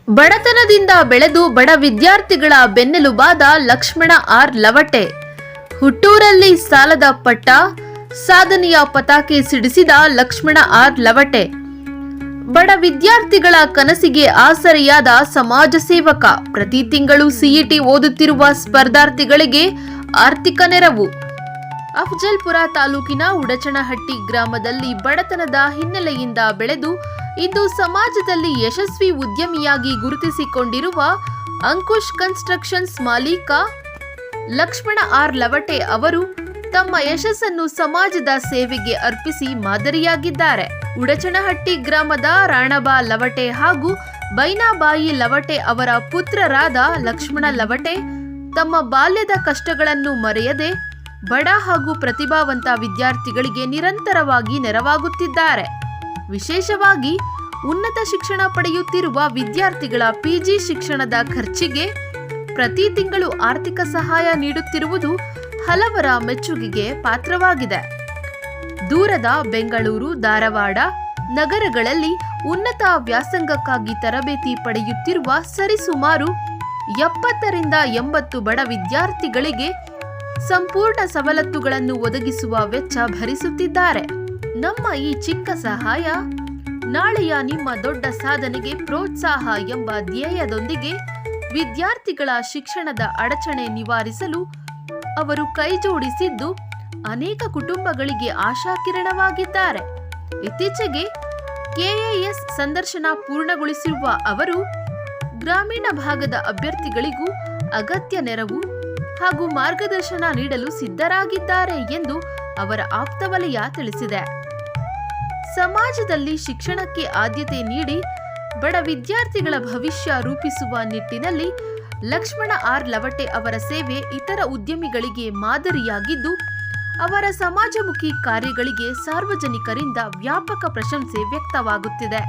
ಬಡತನದಿಂದ ಬೆಳೆದು ಬಡ ವಿದ್ಯಾರ್ಥಿಗಳ ಬೆನ್ನೆಲುಬಾದ ಲಕ್ಷ್ಮಣ ಆರ್ ಲವಟೆ. ಹುಟ್ಟೂರಲ್ಲಿ ಸಾಲದ ಪಟ್ಟ, ಸಾಧನೆಯ ಪತಾಕೆ ಸಿಡಿಸಿದ ಲಕ್ಷ್ಮಣ ಆರ್ ಲವಟೆ. ಬಡ ವಿದ್ಯಾರ್ಥಿಗಳ ಕನಸಿಗೆ ಆಸರೆಯಾದ ಸಮಾಜ ಸೇವಕ. ಪ್ರತಿ ತಿಂಗಳು ಸಿಇಟಿ ಓದುತ್ತಿರುವ ಸ್ಪರ್ಧಾರ್ಥಿಗಳಿಗೆ ಆರ್ಥಿಕ ನೆರವು. ಅಫಜಲ್ಪುರ ತಾಲೂಕಿನ ಉಡಚನಹಟ್ಟಿ ಗ್ರಾಮದಲ್ಲಿ ಬಡತನದ ಹಿನ್ನೆಲೆಯಿಂದ ಬೆಳೆದು ಇಂದು ಸಮಾಜದಲ್ಲಿ ಯಶಸ್ವಿ ಉದ್ಯಮಿಯಾಗಿ ಗುರುತಿಸಿಕೊಂಡಿರುವ ಅಂಕುಶ್ ಕನ್ಸ್ಟ್ರಕ್ಷನ್ಸ್ ಮಾಲೀಕ ಲಕ್ಷ್ಮಣ ಆರ್ ಲವಟೆ ಅವರು ತಮ್ಮ ಯಶಸ್ಸನ್ನು ಸಮಾಜದ ಸೇವೆಗೆ ಅರ್ಪಿಸಿ ಮಾದರಿಯಾಗಿದ್ದಾರೆ. ಉಡಚನಹಟ್ಟಿ ಗ್ರಾಮದ ರಾಣಬಾ ಲವಟೆ ಹಾಗೂ ಬೈನಾಬಾಯಿ ಲವಟೆ ಅವರ ಪುತ್ರರಾದ ಲಕ್ಷ್ಮಣ ಲವಟೆ ತಮ್ಮ ಬಾಲ್ಯದ ಕಷ್ಟಗಳನ್ನು ಮರೆಯದೆ ಬಡ ಹಾಗೂ ಪ್ರತಿಭಾವಂತ ವಿದ್ಯಾರ್ಥಿಗಳಿಗೆ ನಿರಂತರವಾಗಿ ನೆರವಾಗುತ್ತಿದ್ದಾರೆ. ವಿಶೇಷವಾಗಿ ಉನ್ನತ ಶಿಕ್ಷಣ ಪಡೆಯುತ್ತಿರುವ ವಿದ್ಯಾರ್ಥಿಗಳ ಪಿಜಿ ಶಿಕ್ಷಣದ ಖರ್ಚಿಗೆ ಪ್ರತಿ ತಿಂಗಳು ಆರ್ಥಿಕ ಸಹಾಯ ನೀಡುತ್ತಿರುವುದು ಹಲವರ ಮೆಚ್ಚುಗೆಗೆ ಪಾತ್ರವಾಗಿದೆ. ದೂರದ ಬೆಂಗಳೂರು, ಧಾರವಾಡ ನಗರಗಳಲ್ಲಿ ಉನ್ನತ ವ್ಯಾಸಂಗಕ್ಕಾಗಿ ತರಬೇತಿ ಪಡೆಯುತ್ತಿರುವ ಸರಿಸುಮಾರು 70 ರಿಂದ 80 ಬಡ ವಿದ್ಯಾರ್ಥಿಗಳಿಗೆ ಸಂಪೂರ್ಣ ಸವಲತ್ತುಗಳನ್ನು ಒದಗಿಸುವ ವೆಚ್ಚ ಭರಿಸುತ್ತಿದ್ದಾರೆ. ನಮ್ಮ ಈ ಚಿಕ್ಕ ಸಹಾಯ ನಾಳೆಯ ನಿಮ್ಮ ದೊಡ್ಡ ಸಾಧನೆಗೆ ಪ್ರೋತ್ಸಾಹ ಎಂಬ ಧ್ಯೇಯದೊಂದಿಗೆ ವಿದ್ಯಾರ್ಥಿಗಳ ಶಿಕ್ಷಣದ ಅಡಚಣೆ ನಿವಾರಿಸಲು ಅವರು ಕೈಜೋಡಿಸಿದ್ದು ಅನೇಕ ಕುಟುಂಬಗಳಿಗೆ ಆಶಾಕಿರಣವಾಗಿದ್ದಾರೆ. ಇತ್ತೀಚೆಗೆ ಕೆಎಎಸ್ ಸಂದರ್ಶನ ಪೂರ್ಣಗೊಳಿಸಿರುವ ಅವರು ಗ್ರಾಮೀಣ ಭಾಗದ ಅಭ್ಯರ್ಥಿಗಳಿಗೂ ಅಗತ್ಯ ನೆರವು ಹಾಗೂ ಮಾರ್ಗದರ್ಶನ ನೀಡಲು ಸಿದ್ಧರಾಗಿದ್ದಾರೆ ಎಂದು ಅವರ ಆಪ್ತವಲಯ ತಿಳಿಸಿದೆ. ಸಮಾಜದಲ್ಲಿ ಶಿಕ್ಷಣಕ್ಕೆ ಆದ್ಯತೆ ನೀಡಿ ಬಡ ವಿದ್ಯಾರ್ಥಿಗಳ ಭವಿಷ್ಯ ರೂಪಿಸುವ ನಿಟ್ಟಿನಲ್ಲಿ ಲಕ್ಷ್ಮಣ ಆರ್ ಲವಟೆ ಅವರ ಸೇವೆ ಇತರ ಉದ್ಯಮಿಗಳಿಗೆ ಮಾದರಿಯಾಗಿದ್ದು, ಅವರ ಸಮಾಜಮುಖಿ ಕಾರ್ಯಗಳಿಗೆ ಸಾರ್ವಜನಿಕರಿಂದ ವ್ಯಾಪಕ ಪ್ರಶಂಸೆ ವ್ಯಕ್ತವಾಗುತ್ತಿದೆ.